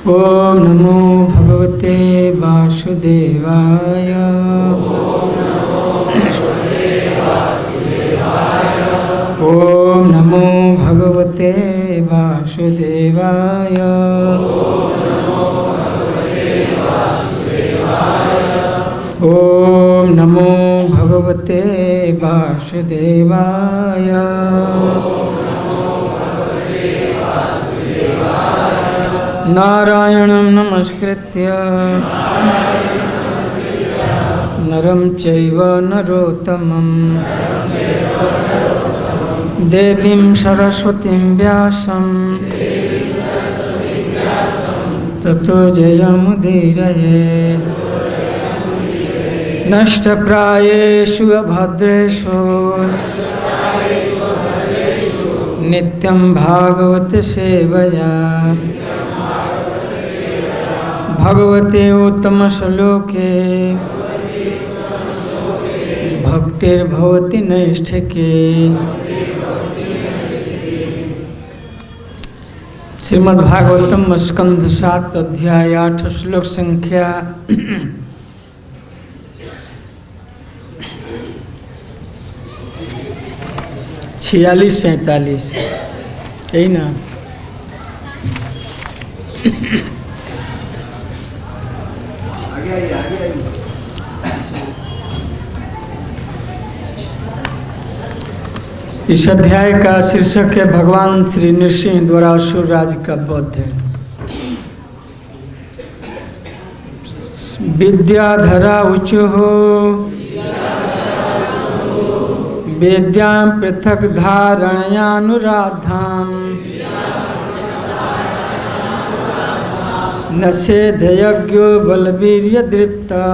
ओम नमो भगवते वासुदेवाय। ओम नमो भगवते वासुदेवाय। ओम नमो भगवते वासुदेवाय। नारायणं नमस्कृत्य नरं चैव नरोत्तमं देवीं सरस्वतीं व्यासं ततो जयमुदीरये। नष्टप्रायेषु अभद्रेषु नित्यं भागवत सेवया भगवते उत्तमश्लोके भक्तिर्भवति नैष्ठिके। श्रीमद्भागवतम स्कंध 7 अध्याय 8 श्लोक संख्या 46-47 यही ना। इस अध्याय का शीर्षक है भगवान श्री नृसिंह द्वारा असुर राज का वध। विद्याधरा उचुः वेद्यां पृथक धारणयानुराधाम् न सेधयज्ञो बलवीर्यदृप्ता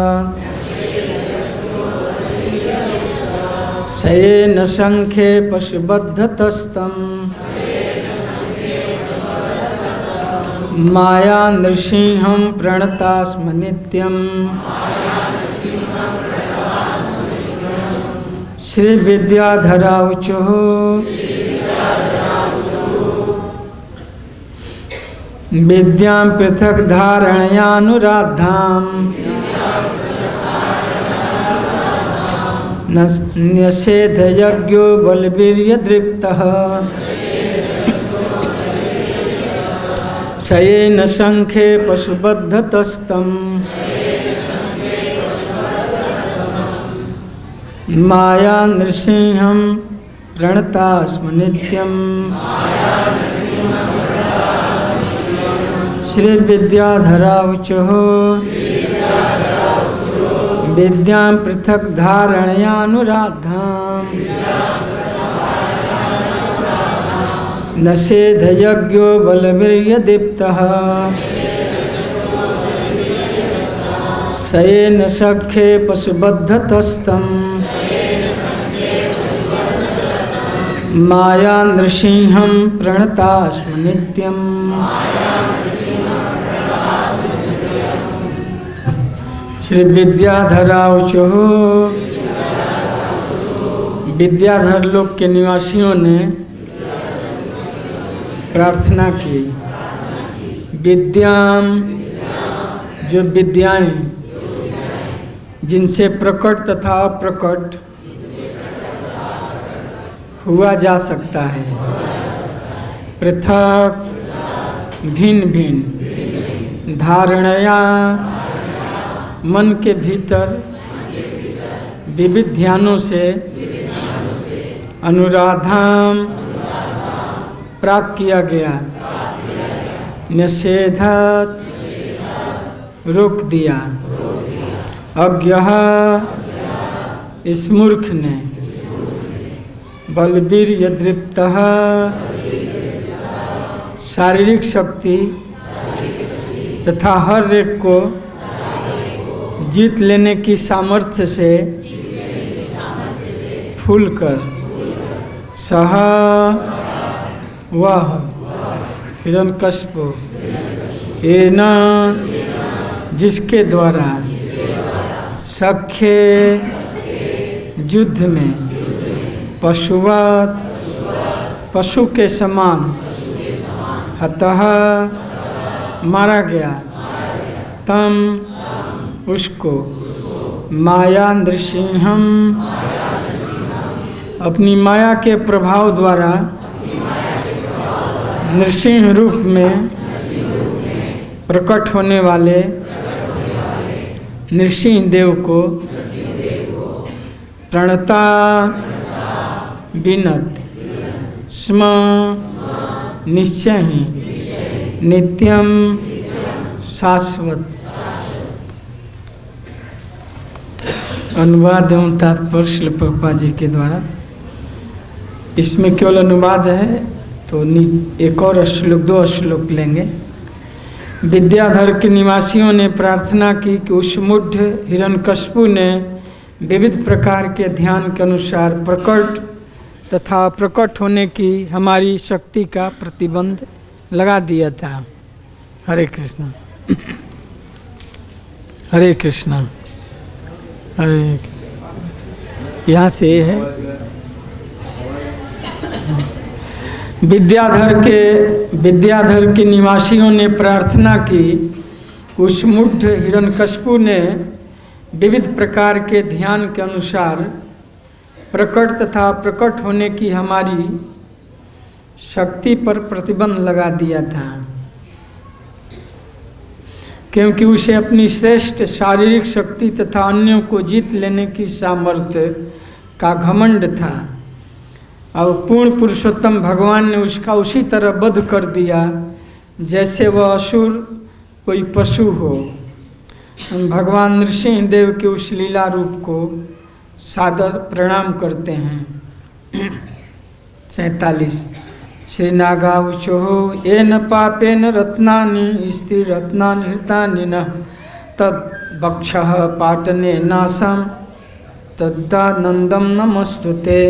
शयेन शंखे पशुबद्धतस्तम् माया नृसिंहं प्रणतास्म नित्यम्। श्री विद्याधरा उचुः विद्यां पृथक धारणयानुराधाम् न्यसेध यज्ञो बलवीर्यदृप्तः शयेन शंखे पशुबद्धतस्तम् माया नृसिंहं प्रणतास्म नित्यम्। श्री विद्याधरा उचुः विद्यां पृथक धारणयानुराधाम् न सेध यज्ञो बलवीर्यदीप्तः शयेन शंखे पशुबद्धतस्तम् माया नृसिंहं प्रणतास्म नित्यम्। श्री विद्याधरा उचुः विद्याधर लोक के निवासियों ने प्रार्थना की। विद्याम जो विद्याएं जिनसे प्रकट तथा अप्रकट हुआ जा सकता है, पृथक भिन्न भिन्न धारणया मन के भीतर विविध ध्यानों से अनुराधाम प्राप्त किया गया। निषेधत रोक दिया। अज्ञः इस मूर्ख ने बलवीर्यदृप्तः शारीरिक शक्ति तथा हर एक को जीत लेने की सामर्थ्य से फूलकर सह वह हिरण्यकशिपु एन जिसके द्वारा सख्य युद्ध में पशुवत पशु के समान हतः मारा गया, तम उसको माया नृसिंहम अपनी माया के प्रभाव द्वारा नृसिंह रूप में प्रकट होने वाले नृसिंह देव को प्रणता विनत स्म निश्चय ही नित्यम शाश्वत। अनुवाद एवं तात्पर्य श्रील प्रभुपाद जी के द्वारा। इसमें केवल अनुवाद है, तो एक और श्लोक, 2 श्लोक लेंगे। विद्याधर के निवासियों ने प्रार्थना की कि उस मुढ़ हिरण्यकशिपु ने विविध प्रकार के ध्यान के अनुसार प्रकट तथा प्रकट होने की हमारी शक्ति का प्रतिबंध लगा दिया था। हरे कृष्ण हरे कृष्ण हरे कृष्ण। यहाँ से ये है विद्याधर के निवासियों ने प्रार्थना की, उस मुढ़ हिरण्यकशिपु ने विविध प्रकार के ध्यान के अनुसार प्रकट तथा प्रकट होने की हमारी शक्ति पर प्रतिबंध लगा दिया था, क्योंकि उसे अपनी श्रेष्ठ शारीरिक शक्ति तथा अन्यों को जीत लेने की सामर्थ्य का घमंड था। अब पूर्ण पुरुषोत्तम भगवान ने उसका उसी तरह वध कर दिया जैसे वह असुर कोई पशु हो। हम भगवान नृसिंह देव के उस लीला रूप को सादर प्रणाम करते हैं। 47 श्री नागावचो येन पापेन रत्नानि स्त्री रत्नानि हृतानि न तब वक्षः पाटने नासम तद्दानंदम नमस्तुते।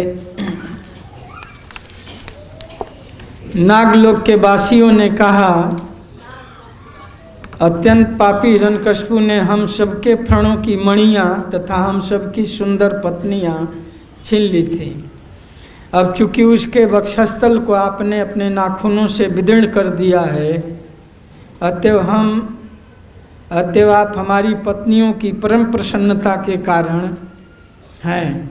नागलोक के वासियों ने कहा, अत्यंत पापी हिरण्यकशिपु ने हम सबके प्राणों की मणियाँ तथा हम सबकी सुंदर पत्नियाँ छीन ली थी। अब चूंकि उसके वक्षस्थल को आपने अपने नाखूनों से विदीर्ण कर दिया है, अतएव आप हमारी पत्नियों की परम प्रसन्नता के कारण हैं।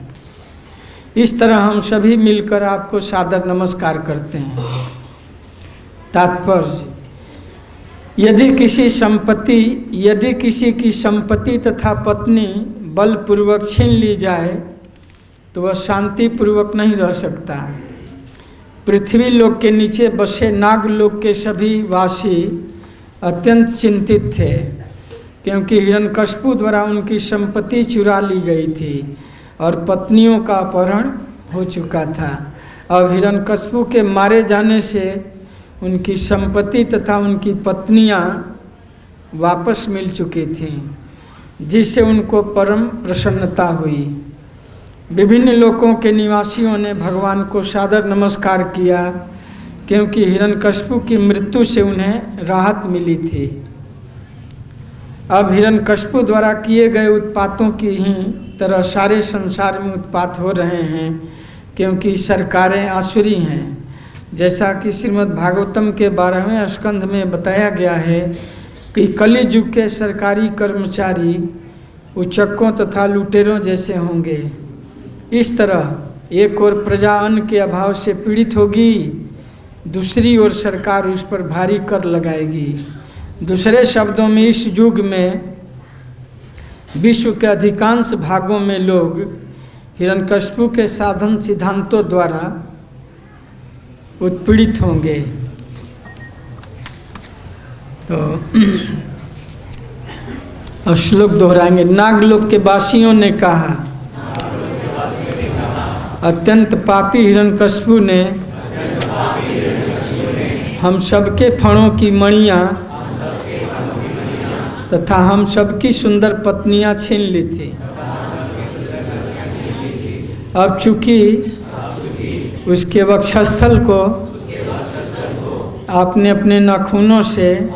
इस तरह हम सभी मिलकर आपको सादर नमस्कार करते हैं। तात्पर्य, यदि किसी की संपत्ति तथा पत्नी बलपूर्वक छीन ली जाए तो वह शांति पूर्वक नहीं रह सकता। पृथ्वी लोक के नीचे बसे नागलोक के सभी वासी अत्यंत चिंतित थे, क्योंकि हिरण्यकशिपु द्वारा उनकी संपत्ति चुरा ली गई थी और पत्नियों का अपहरण हो चुका था। अब हिरण्यकशिपु के मारे जाने से उनकी संपत्ति तथा उनकी पत्नियां वापस मिल चुकी थीं, जिससे उनको परम प्रसन्नता हुई। विभिन्न लोकों के निवासियों ने भगवान को सादर नमस्कार किया, क्योंकि हिरण्यकशिपु की मृत्यु से उन्हें राहत मिली थी। अब हिरण्यकशिपु द्वारा किए गए उत्पातों की ही तरह सारे संसार में उत्पात हो रहे हैं, क्योंकि सरकारें आसुरी हैं। जैसा कि श्रीमद् भागवतम के 12वें स्कंध में बताया गया है कि कलि युग के सरकारी कर्मचारी उचक्कों तथा लुटेरों जैसे होंगे। इस तरह एक ओर प्रजा अन्न के अभाव से पीड़ित होगी, दूसरी ओर सरकार उस पर भारी कर लगाएगी। दूसरे शब्दों में इस युग में विश्व के अधिकांश भागों में लोग हिरण्यकशिपु के साधन सिद्धांतों द्वारा उत्पीड़ित होंगे। तो श्लोक दोहराएंगे। नागलोक के वासियों ने कहा, अत्यंत पापी हिरण्यकशिपु ने हम सबके फणों की मणियाँ तथा हम सबकी सुंदर पत्नियाँ छीन ली थी। अब चूंकि उसके वक्षस्थल को आपने अपने नाखूनों से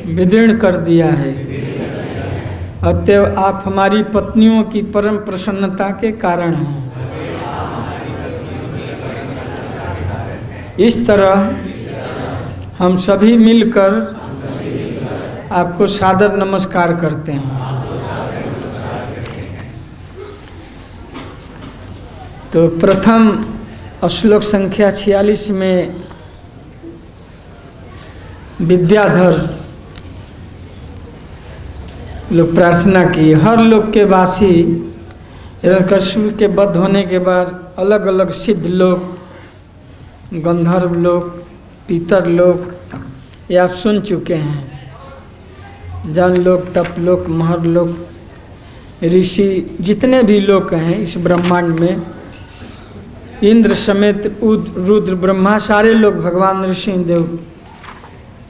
विदीर्ण कर दिया है, अतएव आप हमारी पत्नियों की परम प्रसन्नता के कारण हैं। इस तरह हम सभी मिलकर आपको सादर नमस्कार करते हैं। तो प्रथम श्लोक संख्या 46 में विद्याधर लोग प्रार्थना की। हर लोक के वासी हिरण्यकश्यप के वध होने के बाद अलग अलग सिद्ध लोक, गंधर्व लोक, पितर लोक, ये आप सुन चुके हैं। जन लोक, तप लोक, महर लोक, ऋषि, जितने भी लोक हैं इस ब्रह्मांड में, इंद्र समेत रुद्र, ब्रह्मा, सारे लोग भगवान नृसिंहदेव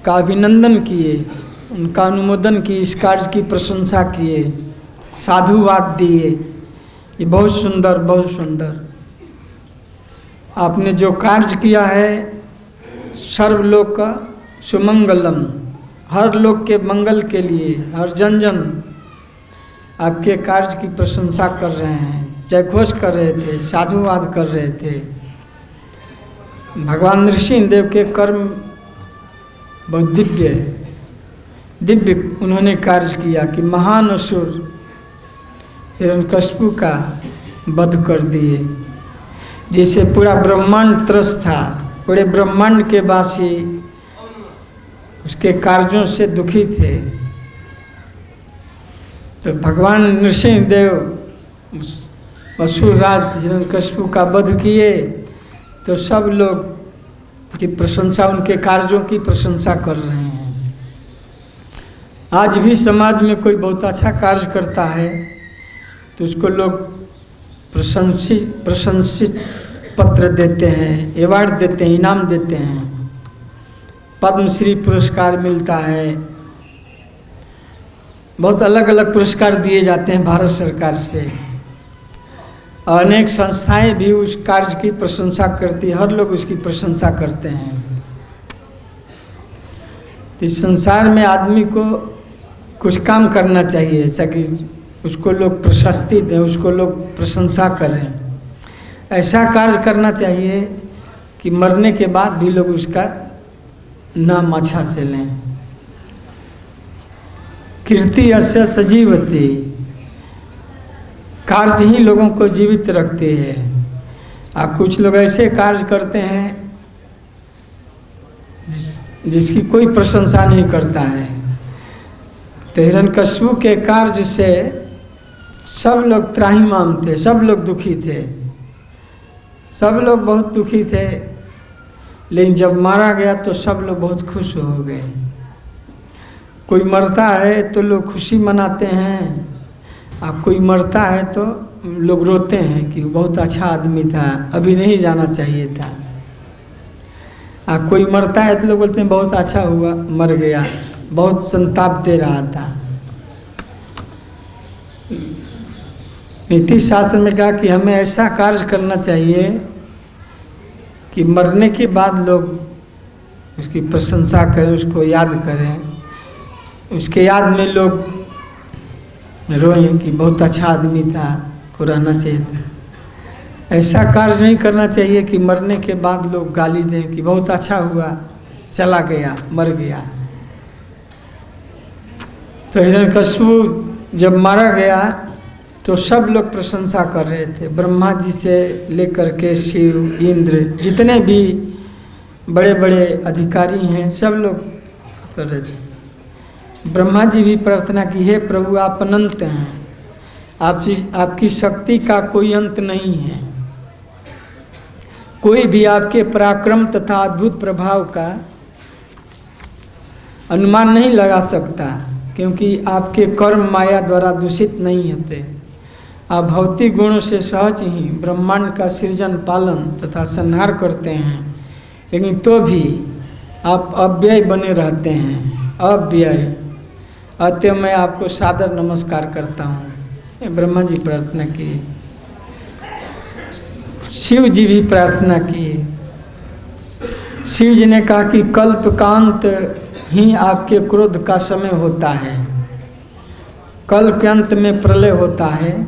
का अभिनंदन किए, उनका अनुमोदन की, इस कार्य की प्रशंसा किए, साधुवाद दिए। ये बहुत सुंदर, बहुत सुंदर आपने जो कार्य किया है, सर्वलोक का सुमंगलम, हर लोक के मंगल के लिए हर जन जन आपके कार्य की प्रशंसा कर रहे हैं, जयघोष कर रहे थे, साधुवाद कर रहे थे। भगवान नृसिंहदेव के कर्म बहुत दिव्य उन्होंने कार्य किया कि महान असुर हिरण्यकश्यप का वध कर दिए, जिसे पूरा ब्रह्मांड त्रस्त था। पूरे ब्रह्मांड के वासी उसके कार्यों से दुखी थे। तो भगवान नृसिंहदेव असुरराज हिरण्यकश्यप का वध किए तो सब लोग की प्रशंसा, उनके कार्यों की प्रशंसा कर रहे हैं। आज भी समाज में कोई बहुत अच्छा कार्य करता है तो उसको लोग प्रशंसित पत्र देते हैं, अवार्ड देते हैं, इनाम देते हैं, पद्मश्री पुरस्कार मिलता है, बहुत अलग अलग पुरस्कार दिए जाते हैं भारत सरकार से। अनेक संस्थाएं भी उस कार्य की प्रशंसा करती है, हर लोग उसकी प्रशंसा करते हैं। तो इस संसार में आदमी को कुछ काम करना चाहिए ऐसा कि उसको लोग प्रशस्ति दें, उसको लोग प्रशंसा करें। ऐसा कार्य करना चाहिए कि मरने के बाद भी लोग उसका नाम अच्छा से लें। कीर्ति अस्य सजीवती, कार्य ही लोगों को जीवित रखते हैं। कुछ लोग ऐसे कार्य करते हैं जिसकी कोई प्रशंसा नहीं करता है। तो हिरण्यकश्यप के कार्य से सब लोग त्राहिमाम थे, सब लोग दुखी थे, सब लोग बहुत दुखी थे। लेकिन जब मारा गया तो सब लोग बहुत खुश हो गए। कोई मरता है तो लोग खुशी मनाते हैं, कोई मरता है तो लोग रोते हैं कि बहुत अच्छा आदमी था, अभी नहीं जाना चाहिए था। कोई मरता है तो लोग बोलते हैं बहुत अच्छा हुआ, मर गया, बहुत संताप दे रहा था। नीति शास्त्र में कहा कि हमें ऐसा कार्य करना चाहिए कि मरने के बाद लोग उसकी प्रशंसा करें, उसको याद करें, उसके याद में लोग रोएं कि बहुत अच्छा आदमी था, को रहना चाहिए था। ऐसा कार्य नहीं करना चाहिए कि मरने के बाद लोग गाली दें कि बहुत अच्छा हुआ, चला गया, मर गया। तो हिरण्यकश्यप जब मारा गया तो सब लोग प्रशंसा कर रहे थे, ब्रह्मा जी से लेकर के शिव, इंद्र, जितने भी बड़े बड़े अधिकारी हैं सब लोग कर रहे थे। ब्रह्मा जी भी प्रार्थना की, हे प्रभु आप अनंत हैं, आपकी शक्ति का कोई अंत नहीं है, कोई भी आपके पराक्रम तथा अद्भुत प्रभाव का अनुमान नहीं लगा सकता, क्योंकि आपके कर्म माया द्वारा दूषित नहीं होते। आप भौतिक गुणों से सहज ही ब्रह्मांड का सृजन, पालन तथा संहार करते हैं, लेकिन तो भी आप अव्यय बने रहते हैं, अव्यय। अतः मैं आपको सादर नमस्कार करता हूँ। ब्रह्मा जी प्रार्थना की, शिव जी भी प्रार्थना की। शिव जी ने कहा कि कल्पकांत ही आपके क्रोध का समय होता है, कल्प के अंत में प्रलय होता है।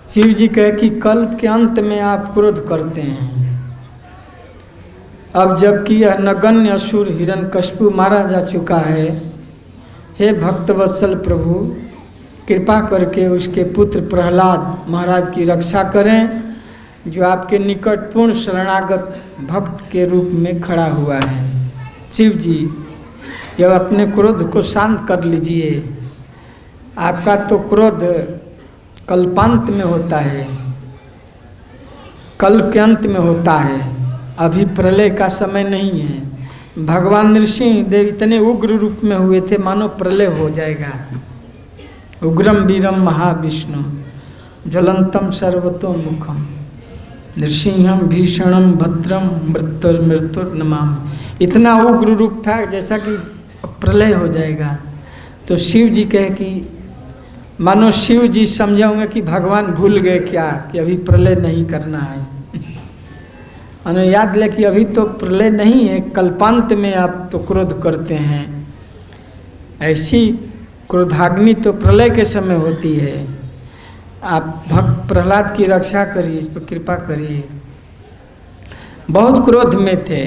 शिव जी कहे कि कल्प के अंत में आप क्रोध करते हैं, अब जबकि यह नगण्य असुर हिरण्यकशिपु मारा जा चुका है, हे भक्तवत्सल प्रभु कृपा करके उसके पुत्र प्रहलाद महाराज की रक्षा करें, जो आपके निकट पूर्ण शरणागत भक्त के रूप में खड़ा हुआ है। शिव जी, जब अपने क्रोध को शांत कर लीजिए। आपका तो क्रोध कल्पांत में होता है, कल के अंत में होता है, अभी प्रलय का समय नहीं है। भगवान नृसिंह देव इतने उग्र रूप में हुए थे मानो प्रलय हो जाएगा। उग्रम वीरम महाविष्णु ज्वलंतम सर्वतोमुखम नृसिंहम भीषणम भद्रम मृत्युर्नमामि। इतना उग्र रूप था जैसा कि प्रलय हो जाएगा। तो शिव जी कहे कि मानो शिव जी समझे होंगे कि भगवान भूल गए क्या कि अभी प्रलय नहीं करना है। हमें याद ले कि अभी तो प्रलय नहीं है, कल्पांत में आप तो क्रोध करते हैं। ऐसी क्रोधाग्नि तो प्रलय के समय होती है। आप भक्त प्रहलाद की रक्षा करिए, इस पर कृपा करिए। बहुत क्रोध में थे,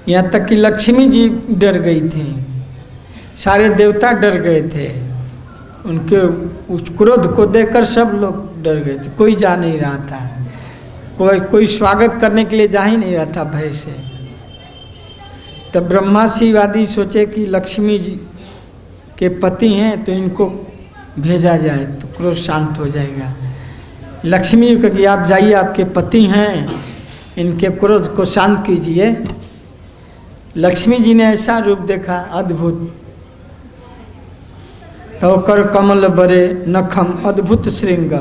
यहाँ तक कि लक्ष्मी जी डर गई थी, सारे देवता डर गए थे। उनके उस क्रोध को देखकर सब लोग डर गए थे, कोई जा नहीं रहा था, कोई स्वागत करने के लिए जा ही नहीं रहा था भय से। तब ब्रह्मासीवादी सोचे कि लक्ष्मी जी के पति हैं तो इनको भेजा जाए तो क्रोध शांत हो जाएगा। लक्ष्मी जी कही आप जाइए, आपके पति हैं, इनके क्रोध को शांत कीजिए। लक्ष्मी जी ने ऐसा रूप देखा अद्भुत, तो कर कमल बरे नखम अद्भुत श्रृंग।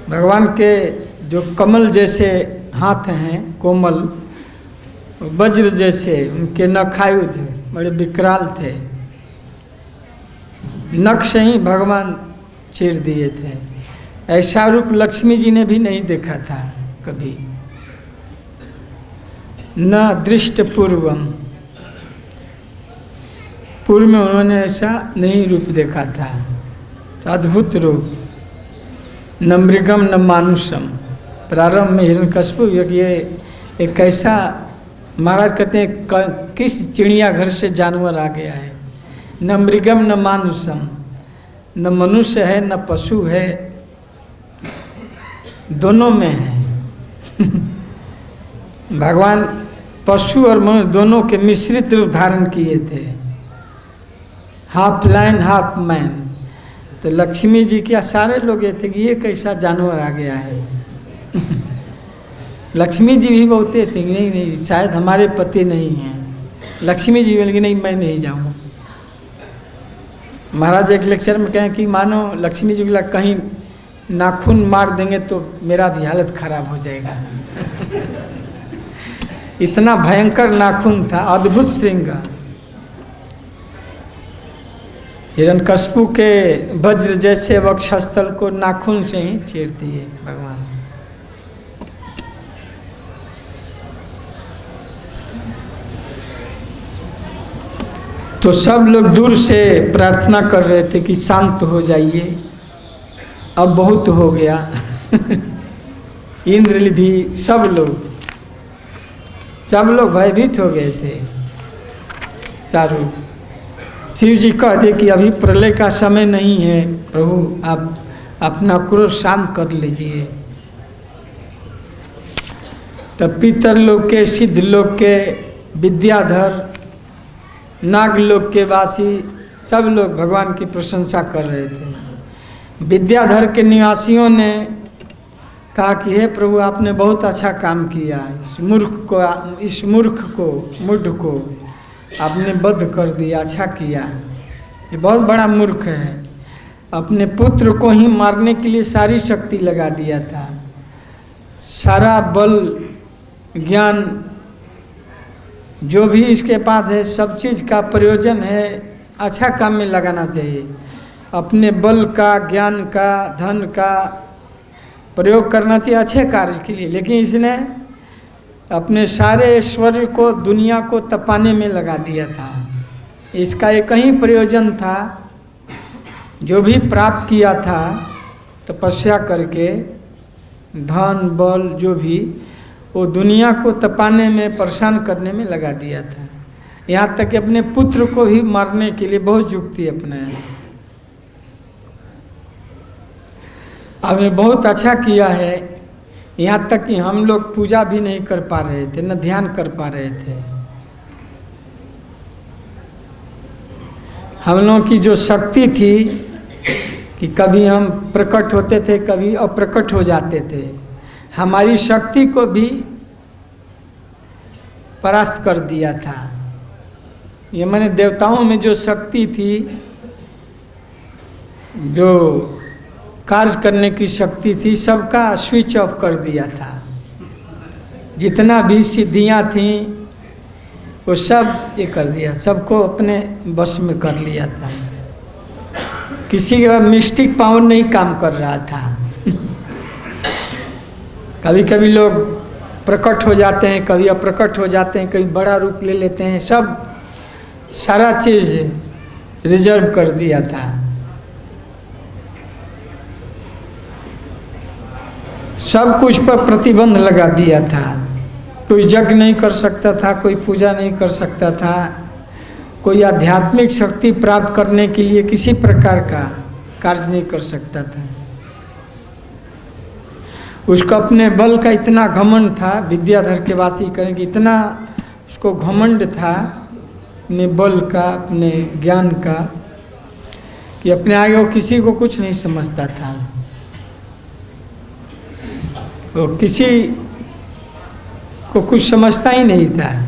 भगवान के जो कमल जैसे हाथ हैं कोमल, वज्र जैसे उनके नखायुध बड़े विकराल थे, नख से ही भगवान चीर दिए थे। ऐसा रूप लक्ष्मी जी ने भी नहीं देखा था कभी, न दृष्ट पूर्वम, पूर्व में उन्होंने ऐसा नहीं रूप देखा था। तो अद्भुत रूप, न मृगम न मानुषम। प्रारंभ में हिरण्यकशिपु ये एक ऐसा, महाराज कहते हैं किस चिड़ियाघर से जानवर आ गया है। न मृगम न मानुषम, न मनुष्य है न पशु है, दोनों में है। भगवान पशु और मनुष्य दोनों के मिश्रित रूप धारण किए थे, हाफ लाइन हाफ मैन। तो लक्ष्मी जी क्या सारे लोग ये थे कि ये कैसा जानवर आ गया है। लक्ष्मी जी भी बोलते थे नहीं नहीं शायद हमारे पति नहीं हैं। लक्ष्मी जी बोले नहीं मैं नहीं जाऊँगा। महाराज एक लेक्चर में कहें कि मानो लक्ष्मी जी को कहीं नाखून मार देंगे तो मेरा भी हालत खराब हो जाएगा। इतना भयंकर नाखून था, अद्भुत श्रृंग। हिरण्यकशिपु के वज्र जैसे वक्षस्थल को नाखून से ही चीर दिए भगवान। तो सब लोग दूर से प्रार्थना कर रहे थे कि शांत हो जाइए, अब बहुत हो गया। इंद्र भी सब लोग भयभीत हो गए थे चारों। शिव जी कहते कि अभी प्रलय का समय नहीं है, प्रभु आप अपना क्रोध शांत कर लीजिए। तब पितर लोक के, सिद्ध लोक के, विद्याधर, नागलोक के वासी सब लोग भगवान की प्रशंसा कर रहे थे। विद्याधर के निवासियों ने कहा कि हे प्रभु आपने बहुत अच्छा काम किया, इस मूर्ख को आपने वध कर दिया, अच्छा किया। ये बहुत बड़ा मूर्ख है, अपने पुत्र को ही मारने के लिए सारी शक्ति लगा दिया था, सारा बल ज्ञान जो भी इसके पास है सब चीज़ का प्रयोजन है अच्छा काम में लगाना चाहिए। अपने बल का, ज्ञान का, धन का प्रयोग करना चाहिए अच्छे कार्य के लिए, लेकिन इसने अपने सारे ऐश्वर्य को, दुनिया को तपाने में लगा दिया था। इसका एक ही प्रयोजन था, जो भी प्राप्त किया था तपस्या करके, धन बल जो भी, वो दुनिया को तपाने में, परेशान करने में लगा दिया था। यहाँ तक कि अपने पुत्र को ही मारने के लिए बहुत युक्ति अपनाया। आपने बहुत अच्छा किया है। यहाँ तक कि हम लोग पूजा भी नहीं कर पा रहे थे, न ध्यान कर पा रहे थे। हम लोगों की जो शक्ति थी कि कभी हम प्रकट होते थे, कभी अप्रकट हो जाते थे, हमारी शक्ति को भी परास्त कर दिया था। ये मैंने देवताओं में जो शक्ति थी, जो कार्य करने की शक्ति थी, सबका स्विच ऑफ कर दिया था। जितना भी सिद्धियां थीं वो सब ये कर दिया, सबको अपने बस में कर लिया था। किसी का मिस्टिक पावर नहीं काम कर रहा था। कभी कभी लोग प्रकट हो जाते हैं, कभी अप्रकट हो जाते हैं, कभी बड़ा रूप ले लेते हैं, सब सारा चीज़ रिजर्व कर दिया था। सब कुछ पर प्रतिबंध लगा दिया था। कोई यज्ञ नहीं कर सकता था, कोई पूजा नहीं कर सकता था, कोई आध्यात्मिक शक्ति प्राप्त करने के लिए किसी प्रकार का कार्य नहीं कर सकता था। उसको अपने बल का इतना घमंड था, विद्याधर के वासी करें कि इतना उसको घमंड था अपने बल का, अपने ज्ञान का, कि अपने आगे वो किसी को कुछ नहीं समझता था। वो किसी को कुछ समझता ही नहीं था।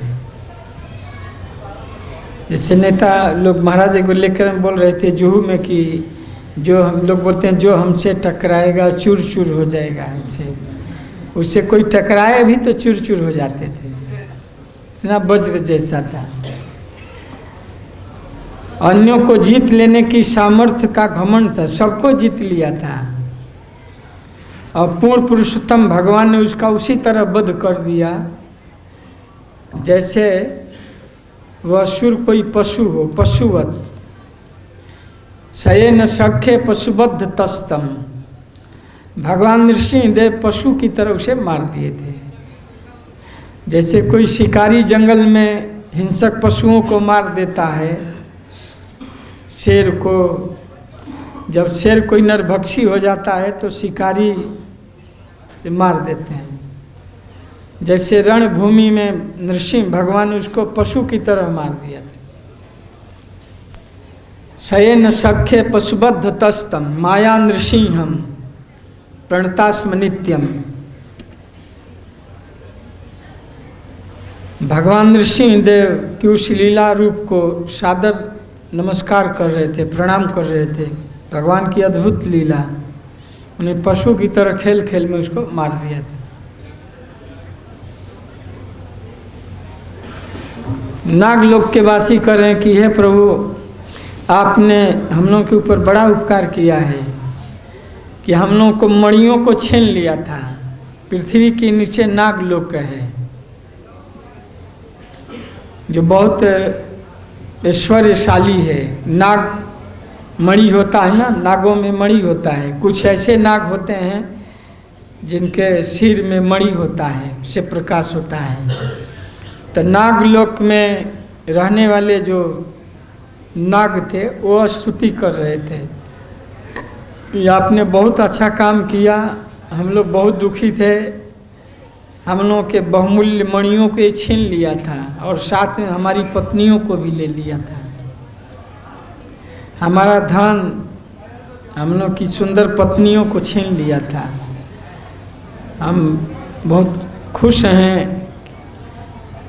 जैसे नेता लोग महाराज को लेकर हम बोल रहे थे जुहू में कि जो हम लोग बोलते हैं जो हमसे टकराएगा चूर चूर हो जाएगा। ऐसे उससे कोई टकराए भी तो चूर चूर हो जाते थे, इतना वज्र जैसा था। अन्यों को जीत लेने की सामर्थ्य का घमंड था, सबको जीत लिया था। और पूर्ण पुरुषोत्तम भगवान ने उसका उसी तरह वध कर दिया जैसे वह असुर कोई पशु हो, पशुवत। सये न सख्य पशुबद्ध तस्तम, भगवान नृसिंहदेव पशु की तरह उसे मार दिए थे। जैसे कोई शिकारी जंगल में हिंसक पशुओं को मार देता है, शेर को, जब शेर कोई नरभक्षी हो जाता है तो शिकारी से मार देते हैं। जैसे रणभूमि में नृसिंह भगवान उसको पशु की तरह मार दिया था। शयन सख्य पशुबद्ध तस्तम माया नृसिंहम प्रणतास्म नित्यम। भगवान नृसिंहदेव की उस लीला रूप को सादर नमस्कार कर रहे थे, प्रणाम कर रहे थे। भगवान की अद्भुत लीला, उन्हें पशु की तरह खेल खेल में उसको मार दिया था। नागलोक के वासी कर रहे हैं कि हे प्रभु, आपने हम लोगों के ऊपर बड़ा उपकार किया है कि हम लोगों को मणियों को छीन लिया था। पृथ्वी के नीचे नागलोक है जो बहुत ऐश्वर्यशाली है। नाग मणि होता है ना, नागों में मणि होता है। कुछ ऐसे नाग होते हैं जिनके सिर में मणि होता है, उससे प्रकाश होता है। तो नागलोक में रहने वाले जो नाग थे वो स्तुति कर रहे थे, ये आपने बहुत अच्छा काम किया, हम लोग बहुत दुखी थे, हम लोगों के बहुमूल्य मणियों को छीन लिया था और साथ में हमारी पत्नियों को भी ले लिया था। हमारा धन, हम लोग की सुंदर पत्नियों को छीन लिया था। हम बहुत खुश हैं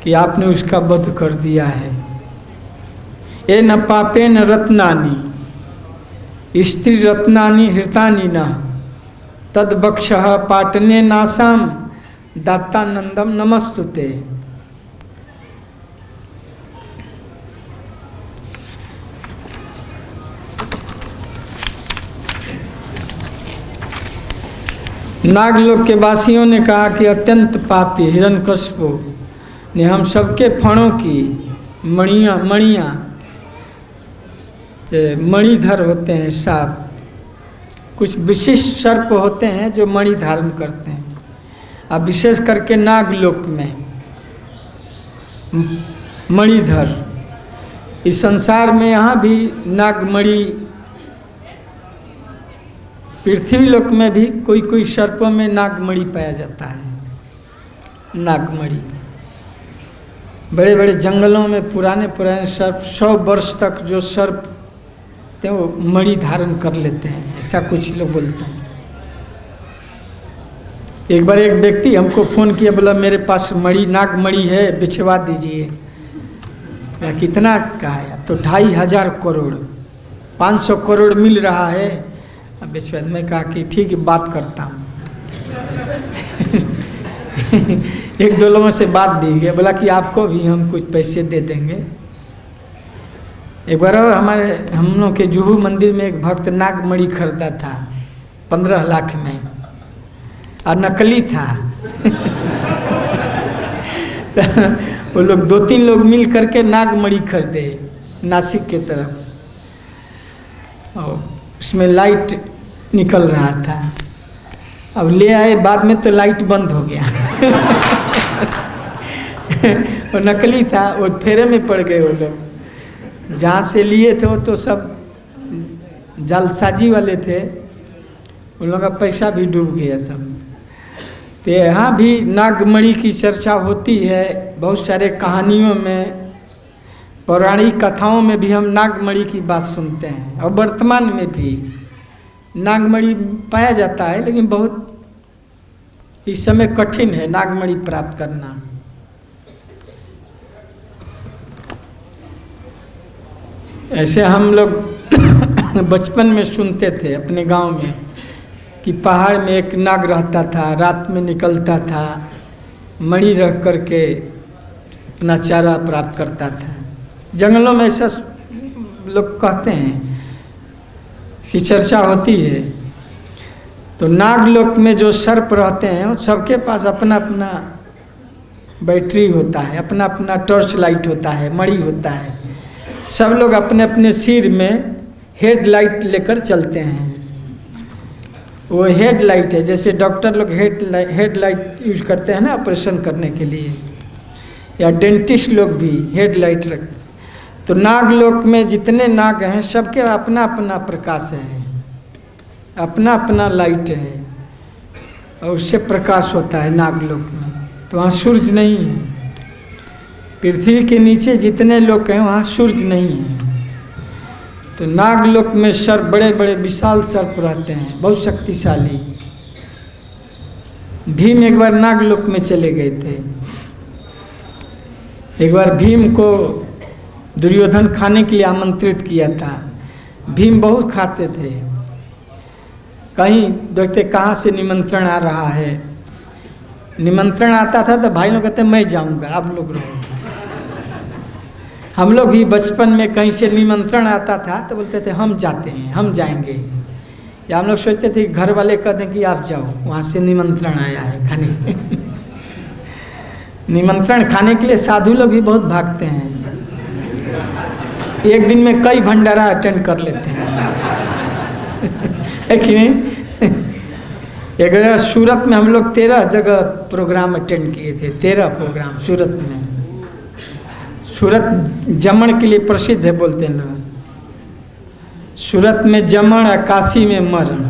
कि आपने उसका वध कर दिया है। ए न पापे न रत्नानि स्त्री रत्नानि हृतानि न तद बक्षः पाटने नासाम दातानंदम नमस्तुते। नागलोक के वासियों ने कहा कि अत्यंत पापी हिरण्यकशिपु ने हम सबके फणों की मणियाँ मणिधर होते हैं सांप, कुछ विशिष्ट सर्प होते हैं जो मणि धारण करते हैं, अब विशेष करके नागलोक में मणिधर, इस संसार में यहाँ भी नागमणि, पृथ्वी लोक में भी कोई कोई सर्पों में नागमणि पाया जाता है। नागमणि बड़े बड़े जंगलों में पुराने पुराने सर्प 100 वर्ष तक जो सर्प थे वो मणि धारण कर लेते हैं, ऐसा कुछ लोग बोलते हैं। एक बार एक व्यक्ति हमको फ़ोन किया, बोला मेरे पास मणि नागमणि है, बिछवा दीजिए। कितना का है? तो 2500 करोड़, 500 करोड़ मिल रहा है। अब बिछवा, मैं कहा कि ठीक है बात करता हूँ। एक दो लोगों से बात भी गया, बोला कि आपको भी हम कुछ पैसे दे देंगे। एक बार और हम लोग के जुहू मंदिर में एक भक्त नागमणि खरीदा था 15 लाख में, और नकली था। वो लोग 2-3 लोग मिल करके नागमणि खरीदे नासिक के तरफ, और उसमें लाइट निकल रहा था। अब ले आए, बाद में तो लाइट बंद हो गया। वो नकली था, वो फेरे में पड़ गए वो लोग। जहाँ से लिए थे वो तो सब जालसाजी वाले थे, उन लोगों का पैसा भी डूब गया सब। तो यहाँ भी नागमणि की चर्चा होती है, बहुत सारे कहानियों में, पौराणिक कथाओं में भी हम नागमणि की बात सुनते हैं। और वर्तमान में भी नागमणि पाया जाता है, लेकिन बहुत इस समय कठिन है नागमणि प्राप्त करना। ऐसे हम लोग बचपन में सुनते थे अपने गांव में कि पहाड़ में एक नाग रहता था, रात में निकलता था, मणि रख करके अपना चारा प्राप्त करता था। जंगलों में ऐसा लोग कहते हैं कि चर्चा होती है। तो नागलोक में जो सर्प रहते हैं सबके पास अपना अपना बैटरी होता है, अपना अपना टॉर्च लाइट होता है, मणि होता है। सब लोग अपने अपने सिर में हेडलाइट लेकर चलते हैं। वो हेडलाइट है, जैसे डॉक्टर लोग हेडलाइट यूज करते हैं ना ऑपरेशन करने के लिए, या डेंटिस्ट लोग भी हेडलाइट रखते हैं। तो नागलोक में जितने नाग हैं सबके अपना अपना प्रकाश है, अपना अपना लाइट है, और उससे प्रकाश होता है नागलोक में। तो वहाँ सूरज नहीं है। पृथ्वी के नीचे जितने लोग हैं वहाँ सूरज नहीं है। तो नागलोक में सर्प, बड़े बड़े विशाल सर्प रहते हैं, बहुत शक्तिशाली। भीम एक बार नागलोक में चले गए थे। एक बार भीम को दुर्योधन खाने के लिए आमंत्रित किया था। भीम बहुत खाते थे। कहीं देखते कहाँ से निमंत्रण आ रहा है, निमंत्रण आता था तो भाई लोग कहते मैं जाऊँगा, आप लोग रहो। हम लोग भी बचपन में कहीं से निमंत्रण आता था तो बोलते थे हम जाते हैं, हम जाएंगे। या हम लोग सोचते थे घर वाले कहते हैं कि आप जाओ, वहाँ से निमंत्रण आया है खाने के लिए। निमंत्रण खाने के लिए साधु लोग भी बहुत भागते हैं, एक दिन में कई भंडारा अटेंड कर लेते हैं। है कि नहीं? एक जगह सूरत में हम लोग 13 जगह प्रोग्राम अटेंड किए थे, 13 प्रोग्राम सूरत में। सूरत जमण के लिए प्रसिद्ध है बोलते हैं लोग। सूरत में जमण और काशी में मरण।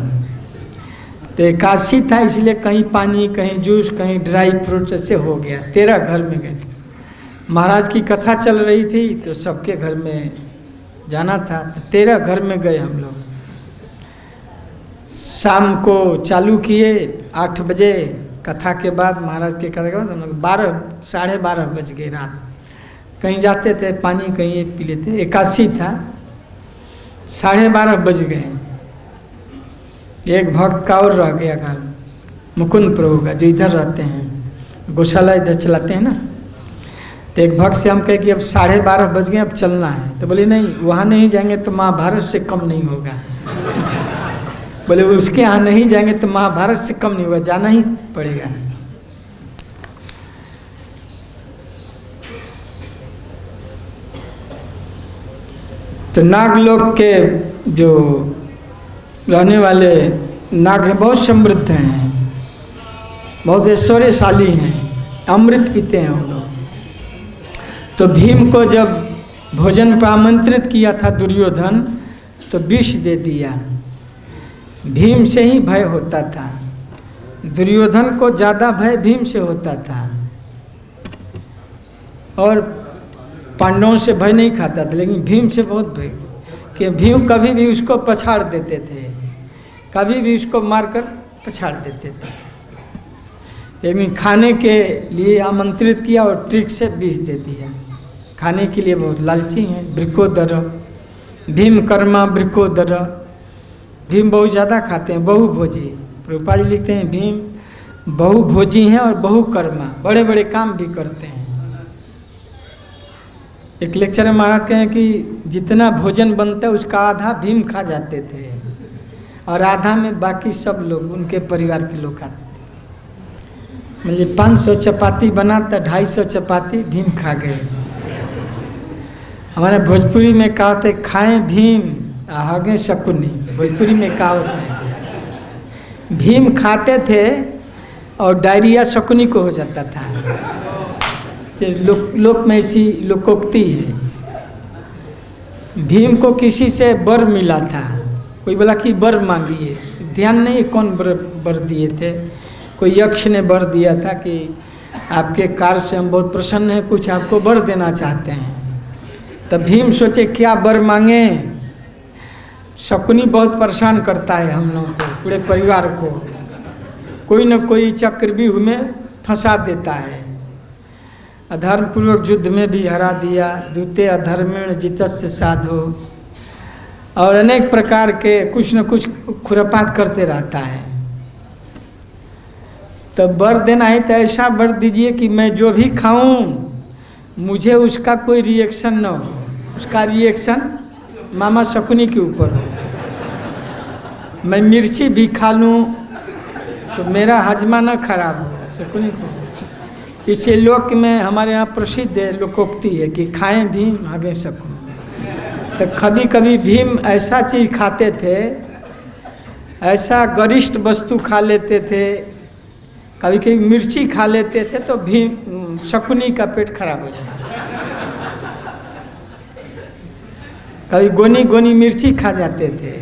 तो काशी था इसलिए कहीं पानी, कहीं जूस, कहीं ड्राई फ्रूट्स ऐसे हो गया। 13 घर में गए। महाराज की कथा चल रही थी तो सबके घर में जाना था, तो 13 घर में गए हम लोग। शाम को चालू किए 8 बजे कथा के बाद, महाराज के कथा के बाद हम लोग 12 साढ़े 12 बज गए रात। कहीं जाते थे पानी, कहीं पी लेते। एकादशी था, 12:30 बज गए। एक भक्त का और रह गया घर, मुकुंद प्रभु का, जो इधर रहते हैं, गौशाला इधर चलाते हैं ना। तो एक भक्त से हम कहे कि अब 12:30 बज गए, अब चलना है। तो बोले नहीं, वहाँ नहीं जाएंगे तो महाभारत से कम नहीं होगा। बोले उसके यहाँ नहीं जाएंगे तो महाभारत से कम नहीं होगा, जाना ही पड़ेगा। तो नागलोक के जो रहने वाले नाग हैं बहुत समृद्ध हैं, बहुत ऐश्वर्यशाली हैं, अमृत पीते हैं वो लोग। तो भीम को जब भोजन पर आमंत्रित किया था दुर्योधन, तो विष दे दिया। भीम से ही भय होता था, दुर्योधन को ज़्यादा भय भीम से होता था, और पांडवों से भय नहीं खाता था, लेकिन भीम से बहुत भय, कि भीम कभी भी उसको पछाड़ देते थे, कभी भी उसको मारकर पछाड़ देते थे। लेकिन खाने के लिए आमंत्रित किया और ट्रिक से विष दे दिया। खाने के लिए बहुत लालची हैं। वृकोदर, भीम कर्मा वृकोदर, भीम बहुत ज़्यादा खाते हैं, बहुभोजी। प्रभुपाद जी लिखते हैं भीम बहुभोजी हैं और बहुकर्मा, बड़े बड़े काम भी करते हैं। एक लेक्चर में महाराज कहें कि जितना भोजन बनता है उसका आधा भीम खा जाते थे, और आधा में बाकी सब लोग, उनके परिवार के लोग खाते थे। मतलब 500 चपाती बना तो 250 चपाती भीम खा गए। हमारे भोजपुरी में कहावत है, खाएं भीम आगे शकुनी, भोजपुरी में कहावत है। भीम खाते थे और डायरिया शकुनी को हो जाता था। लोक में ऐसी लोकोक्ति है। भीम को किसी से वर मिला था, कोई बोला कि वर मांगिए, ध्यान नहीं कौन वर दिए थे। कोई यक्ष ने वर दिया था कि आपके कार्य से हम बहुत प्रसन्न हैं, कुछ आपको वर देना चाहते हैं। तब भीम सोचे क्या वर मांगे, शकुनी बहुत परेशान करता है हम लोगों को, पूरे परिवार को, कोई न कोई चक्रव्यूह में फंसा देता है। अधर्म पूर्वक युद्ध में भी हरा दिया, दूते अधर्मेण जितस्य साधो, और अनेक प्रकार के कुछ न कुछ खुरापात करते रहता है। तब वर देना है तो ऐसा वर दीजिए कि मैं जो भी खाऊं मुझे उसका कोई रिएक्शन न हो, उसका रिएक्शन मामा शकुनी के ऊपर हो। मैं मिर्ची भी खा लूँ तो मेरा हजमा न खराब हो शकुनी को। इसे लोक में हमारे यहाँ प्रसिद्ध है, लोकोक्ति है कि खाएं भीम आगे शकुनी। तो कभी कभी भीम ऐसा चीज़ खाते थे, ऐसा गरिष्ठ वस्तु खा लेते थे, कभी कभी मिर्ची खा लेते थे तो भीम शकुनी का पेट खराब हो जाता। कभी गोनी गोनी मिर्ची खा जाते थे,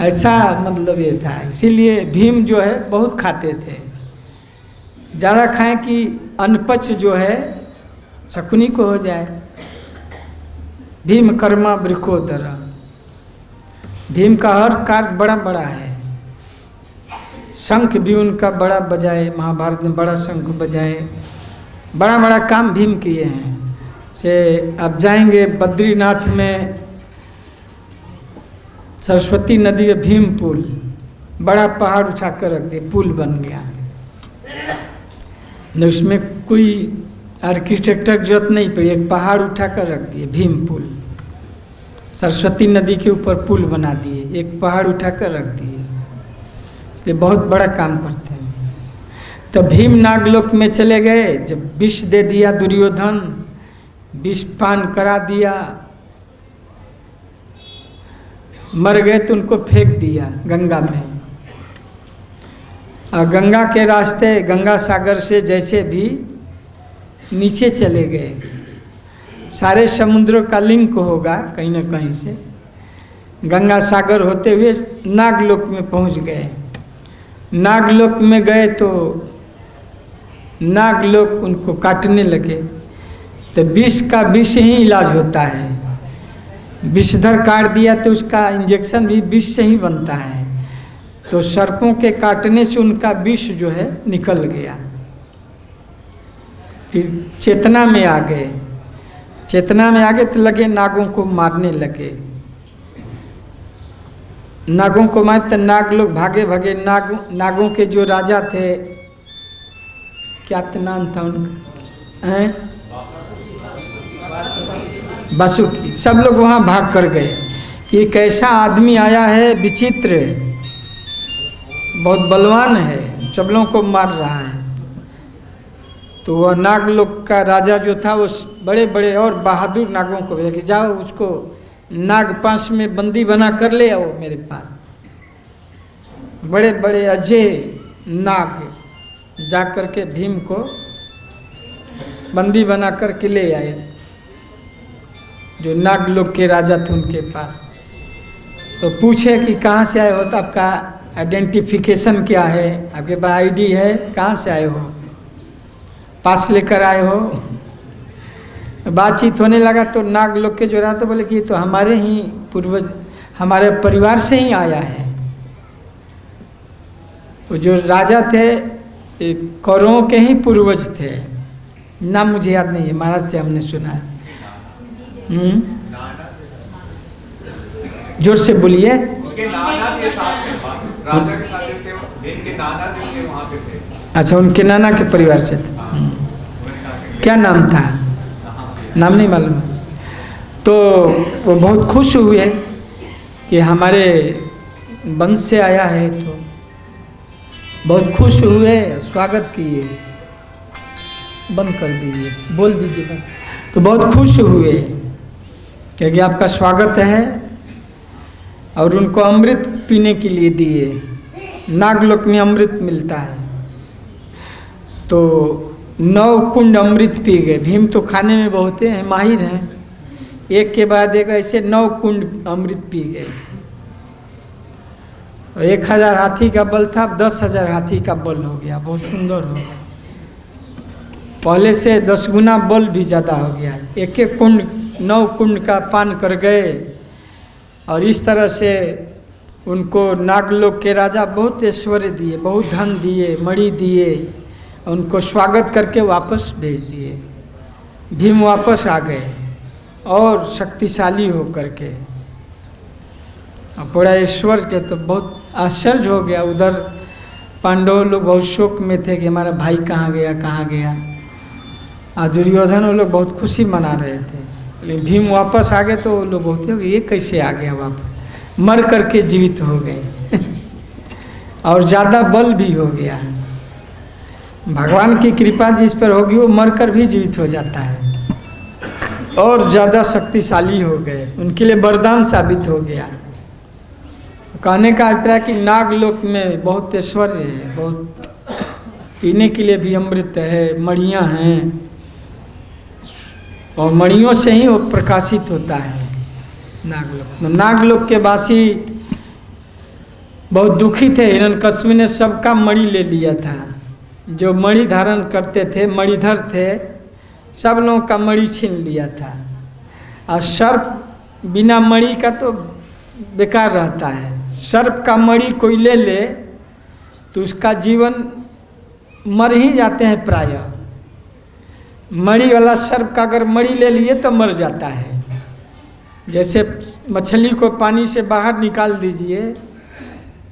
ऐसा मतलब ये था। इसीलिए भीम जो है बहुत खाते थे, ज़्यादा खाएं कि अनपच जो है शकुनी को हो जाए। भीम कर्मा वृकोदर, भीम का हर कार्य बड़ा बड़ा है। शंख भी उनका बड़ा बजाए, महाभारत में बड़ा शंख बजाए, बड़ा बड़ा काम भीम किए हैं। से अब जाएंगे बद्रीनाथ में सरस्वती नदी में भीम पुल, बड़ा पहाड़ उठा कर रख दिए, पुल बन गया। न उसमें कोई आर्किटेक्चर जरूरत नहीं पड़ी, एक पहाड़ उठा कर रख दिए भीम पुल। सरस्वती नदी के ऊपर पुल बना दिए, एक पहाड़ उठा कर रख दिए, इसलिए बहुत बड़ा काम करते हैं। तो भीम नागलोक में चले गए, जब विष दे दिया दुर्योधन, विष पान करा दिया, मर गए तो उनको फेंक दिया गंगा में। और गंगा के रास्ते, गंगा सागर से जैसे भी नीचे चले गए, सारे समुद्रों का लिंक होगा कहीं न कहीं से, गंगा सागर होते हुए नागलोक में पहुंच गए। नागलोक में गए तो नागलोक उनको काटने लगे। तो विष का विष ही इलाज होता है। विषधर काट दिया तो उसका इंजेक्शन भी विष से ही बनता है। तो सर्पों के काटने से उनका विष जो है निकल गया। फिर चेतना में आ गए, चेतना में आ गए तो लगे नागों को मारने लगे। नागों को मारे तो नाग लोग भागे भागे। नागों के जो राजा थे, क्या नाम था उनका, हैं वासुकी, सब लोग वहाँ भाग कर गए कि एक ऐसा आदमी आया है विचित्र, बहुत बलवान है, सब लोगों को मार रहा है। तो वह नाग लोग का राजा जो था वो बड़े बड़े और बहादुर नागों को भेजा कि जाओ उसको नागपाश में बंदी बना कर ले आओ मेरे पास। बड़े बड़े अजय नाग जा कर के भीम को बंदी बना कर के ले आए, जो नाग लोग के राजा थे उनके पास। तो पूछे कि कहाँ से आए हो, तो आपका आइडेंटिफिकेशन क्या है, आपके पास आईडी है, कहाँ से आए हो, पास लेकर आए हो। बातचीत होने लगा तो नाग लोग के जो रहा तो बोले कि तो हमारे ही पूर्वज, हमारे परिवार से ही आया है। वो जो राजा थे कौरवों के ही पूर्वज थे, नाम मुझे याद नहीं है, महाराज से हमने सुना है। जोर से बोलिए। अच्छा, उनके नाना के परिवार से थे। क्या नाम था, नाम नहीं मालूम। तो वो बहुत खुश हुए कि हमारे वंश से आया है, तो बहुत खुश हुए, स्वागत किए। बंद कर दीजिए, बोल दीजिए बंद। तो बहुत खुश हुए क्योंकि आपका स्वागत है, और उनको अमृत पीने के लिए दिए। नागलोक में अमृत मिलता है, तो 9 कुंड अमृत पी गए। भीम तो खाने में बहुत हैं, माहिर हैं, एक के बाद एक ऐसे 9 कुंड अमृत पी गए। 1000 हाथी का बल था, अब 10,000 हाथी का बल हो गया, बहुत सुंदर हो गया। पहले से 10 गुना बल भी ज़्यादा हो गया। एक एक कुंड 9 कुंड का पान कर गए, और इस तरह से उनको नागलोक के राजा बहुत ऐश्वर्य दिए, बहुत धन दिए, मणि दिए, उनको स्वागत करके वापस भेज दिए। भीम वापस आ गए और शक्तिशाली हो करके, पूरा ईश्वर के। तो बहुत आश्चर्य हो गया। उधर पांडव लोग बहुत शोक में थे कि हमारा भाई कहाँ गया, कहाँ गया। और दुर्योधन वो लोग बहुत खुशी मना रहे थे, लेकिन भीम वापस आ गए तो वो लोग बहुत, ये कैसे आ गया वापस, मर करके जीवित हो गए और ज़्यादा बल भी हो गया। भगवान की कृपा जिस पर होगी वो मरकर भी जीवित हो जाता है, और ज़्यादा शक्तिशाली हो गए, उनके लिए वरदान साबित हो गया। कहने का अभिप्राय कि नागलोक में बहुत ऐश्वर्य है, बहुत पीने के लिए भी अमृत है, मणियाँ हैं, और मणियों से ही वो प्रकाशित होता है नागलोक। नागलोक के वासी बहुत दुखी थे। हिरण्यकश्यप ने सबका मणि ले लिया था, जो मणि धारण करते थे, मणिधर थे, सब लोगों का मणि छीन लिया था। और सर्प बिना मणि का तो बेकार रहता है। सर्प का मणि कोई ले ले तो उसका जीवन मर ही जाते हैं प्रायः। मणि वाला सर्प का अगर मणि ले लिए तो मर जाता है। जैसे मछली को पानी से बाहर निकाल दीजिए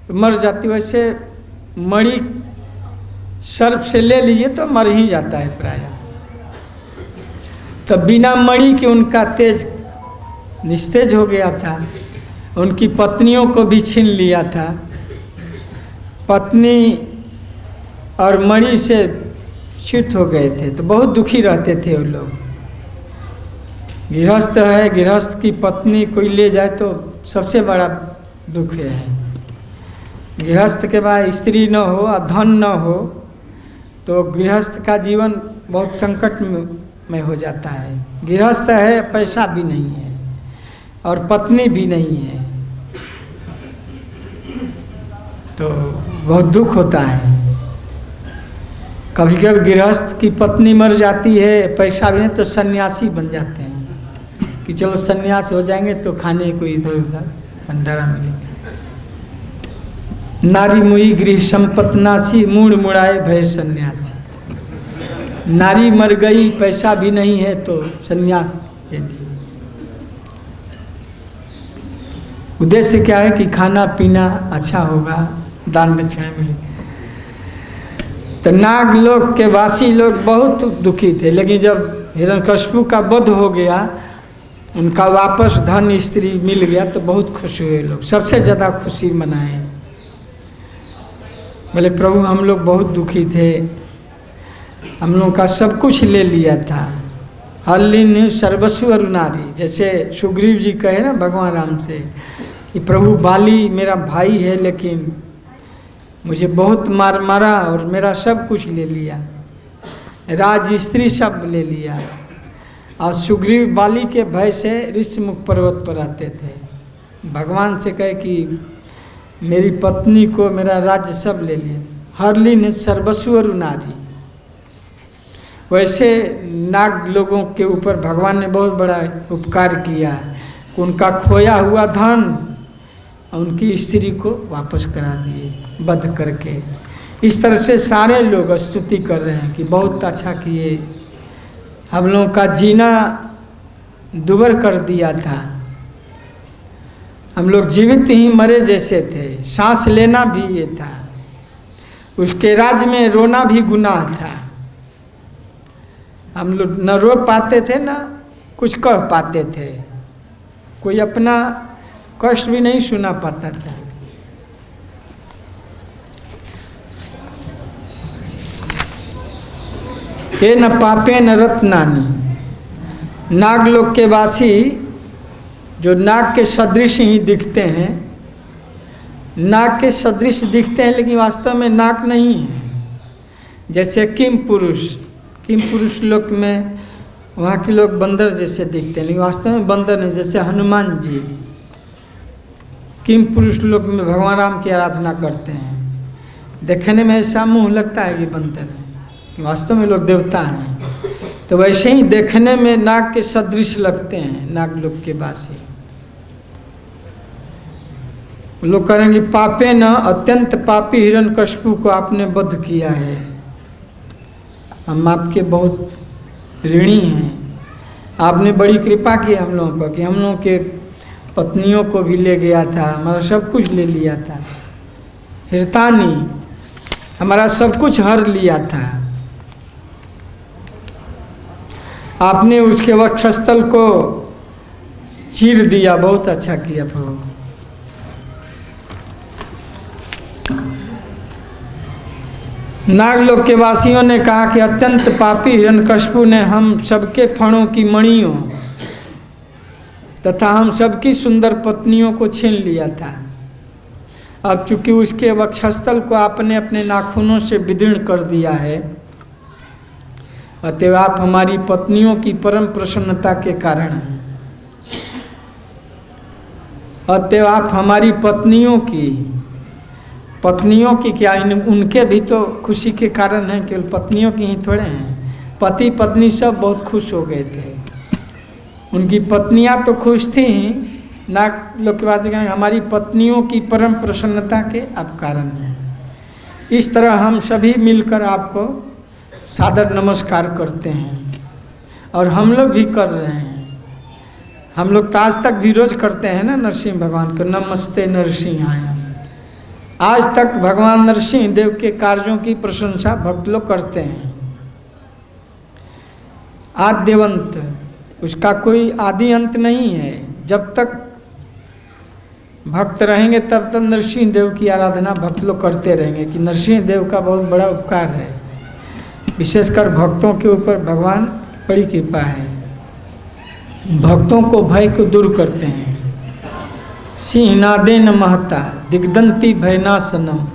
तो मर जाती, वैसे मणि सर्प से ले लीजिए तो मर ही जाता है प्रायः। तो बिना मणि के उनका तेज निस्तेज हो गया था। उनकी पत्नियों को भी छीन लिया था। पत्नी और मणि से च्युत हो गए थे, तो बहुत दुखी रहते थे वो लोग। गृहस्थ है, गृहस्थ की पत्नी कोई ले जाए तो सबसे बड़ा दुख है। गृहस्थ के बाद स्त्री न हो और धन न हो तो गृहस्थ का जीवन बहुत संकट में हो जाता है। गृहस्थ है, पैसा भी नहीं है और पत्नी भी नहीं है, तो बहुत दुख होता है। कभी कभी गृहस्थ की पत्नी मर जाती है, पैसा भी नहीं, तो सन्यासी बन जाते हैं कि चलो सन्यास हो जाएंगे तो खाने को इधर उधर भंडारा मिलेगा। नारी मुई गृह संपत नासी, मूड़ मुड़ाए भय सन्यासी। नारी मर गई, पैसा भी नहीं है तो सन्यास ले लिया। उद्देश्य क्या है कि खाना पीना अच्छा होगा, दान दक्षिणा मिलेगी। तो नागलोक के वासी लोग बहुत दुखी थे, लेकिन जब हिरण्यकश्यप का वध हो गया, उनका वापस धन स्त्री मिल गया, तो बहुत खुश हुए लोग। सबसे ज़्यादा खुशी मनाए, बोले प्रभु हम लोग बहुत दुखी थे, हम लोग का सब कुछ ले लिया था। हल्लिन सर्वस्व अरुणारी, जैसे सुग्रीव जी कहे ना भगवान राम से कि प्रभु बाली मेरा भाई है, लेकिन मुझे बहुत मार मारा और मेरा सब कुछ ले लिया, राज स्त्री सब ले लिया। और सुग्रीव बाली के भय से ऋषिमुख पर्वत पर आते थे, भगवान से कहे कि मेरी पत्नी को मेरा राज्य सब ले लिया। हरली ने सर्वस्व नारी। वैसे नाग लोगों के ऊपर भगवान ने बहुत बड़ा उपकार किया, उनका खोया हुआ धन उनकी स्त्री को वापस करा दिए वध करके। इस तरह से सारे लोग स्तुति कर रहे हैं कि बहुत अच्छा किए, हम लोगों का जीना दुबर कर दिया था, हम लोग जीवित ही मरे जैसे थे, सांस लेना भी ये था, उसके राज्य में रोना भी गुनाह था। हम लोग न रो पाते थे न कुछ कह पाते थे, कोई अपना कष्ट भी नहीं सुना पाता था। ये न पापे न रत्नानी। नागलोक के वासी जो नाग के सदृश ही दिखते हैं, नाग के सदृश दिखते हैं लेकिन वास्तव में नाग नहीं है। जैसे किम पुरुष लोक में वहाँ के लोग बंदर जैसे दिखते हैं लेकिन वास्तव में बंदर नहीं। जैसे हनुमान जी किम पुरुष लोक में भगवान राम की आराधना करते हैं, देखने में ऐसा मुँह लगता है कि बंदर है, वास्तव में लोग देवता हैं। तो वैसे ही देखने में नाग के सदृश लगते हैं नागलोक के वासी। लोग करेंगे पापे न, अत्यंत पापी हिरण्यकशिपु को आपने वध किया है, हम आपके बहुत ऋणी हैं। आपने बड़ी कृपा की हम लोगों पर कि हम लोगों के पत्नियों को भी ले गया था, हमारा सब कुछ ले लिया था, हिरतानी हमारा सब कुछ हर लिया था। आपने उसके वक्षस्थल को चीर दिया, बहुत अच्छा किया प्रभु। नागलोक के वासियों ने कहा कि अत्यंत पापी हिरण्यकशिपु ने हम सबके फणों की मणियों तथा हम सबकी सुंदर पत्नियों को छीन लिया था। अब चूंकि उसके वक्षस्थल को आपने अपने नाखूनों से विदीर्ण कर दिया है, अतएव आप हमारी पत्नियों की परम प्रसन्नता के कारण हैं। अतएव आप हमारी पत्नियों की क्या, उनके भी तो खुशी के कारण हैं, केवल पत्नियों की ही थोड़े हैं। पति पत्नी सब बहुत खुश हो गए थे, उनकी पत्नियां तो खुश थी ही, नाग लोग के वासी कहेंगे हमारी पत्नियों की परम प्रसन्नता के आप कारण हैं। इस तरह हम सभी मिलकर आपको सादर नमस्कार करते हैं और हम लोग भी कर रहे हैं। हम लोग तो आज तक भी रोज करते हैं ना नरसिंह भगवान को, नमस्ते नरसिंहाय। आज तक भगवान नरसिंह देव के कार्यों की प्रशंसा भक्त लोग करते हैं। आद्यवंत, उसका कोई आदि अंत नहीं है। जब तक भक्त रहेंगे तब तक नरसिंह देव की आराधना भक्त लोग करते रहेंगे कि नरसिंह देव का बहुत बड़ा उपकार है। विशेषकर भक्तों के ऊपर भगवान बड़ी कृपा है, भक्तों को भय को दूर करते हैं। सिंहनादे न महता दिग्दंती भयनाशनम,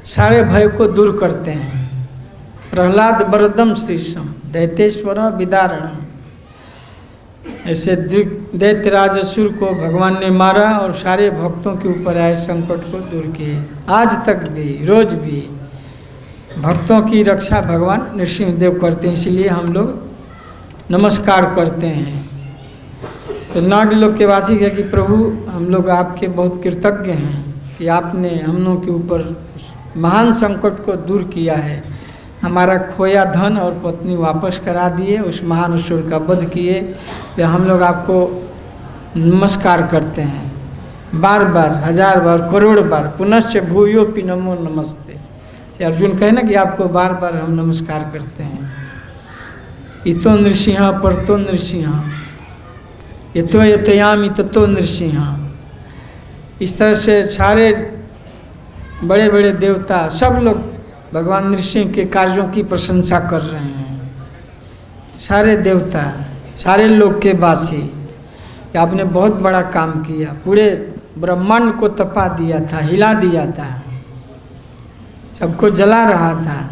सारे भय को दूर करते हैं। प्रहलाद वरदम श्रीशम दैतेश्वर विदारणम, ऐसे दैत्यराज असुर को भगवान ने मारा और सारे भक्तों के ऊपर आए संकट को दूर किए। आज तक भी रोज भी भक्तों की रक्षा भगवान नरसिंह देव करते हैं, इसलिए हम लोग नमस्कार करते हैं। तो नागलोक के वासी कहे कि प्रभु हम लोग आपके बहुत कृतज्ञ हैं कि आपने हम लोगों के ऊपर महान संकट को दूर किया है, हमारा खोया धन और पत्नी वापस करा दिए, उस महान असुर का वध किए। तो हम लोग आपको नमस्कार करते हैं बार बार, हजार बार, करोड़ बार। पुनश्च भूयोपि नमो नमस्ते। अर्जुन कहे ना कि आपको बार बार हम नमस्कार करते हैं। इतो नृसिंह परतो नृसिंह, यतो यतयामि ततो नृसिंह। इस तरह से सारे बड़े बड़े देवता सब लोग भगवान नृसिंह के कार्यों की प्रशंसा कर रहे हैं। सारे देवता, सारे लोग के वासी, आपने बहुत बड़ा काम किया, पूरे ब्रह्मांड को तपा दिया था, हिला दिया था। सबको जला रहा था।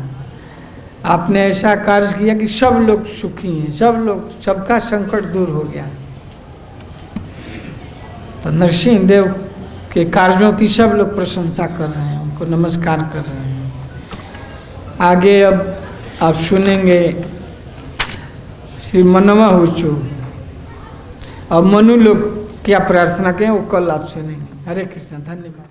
आपने ऐसा कार्य किया कि सब लोग सुखी हैं, सब लोग, सबका संकट दूर हो गया। तो नरसिंह देव के कार्यों की सब लोग प्रशंसा कर रहे हैं, उनको नमस्कार कर रहे हैं। आगे अब आप सुनेंगे श्री मनवा हुचो। अब मनु लोग क्या प्रार्थना करें वो कल आप सुनेंगे। हरे कृष्ण, धन्यवाद।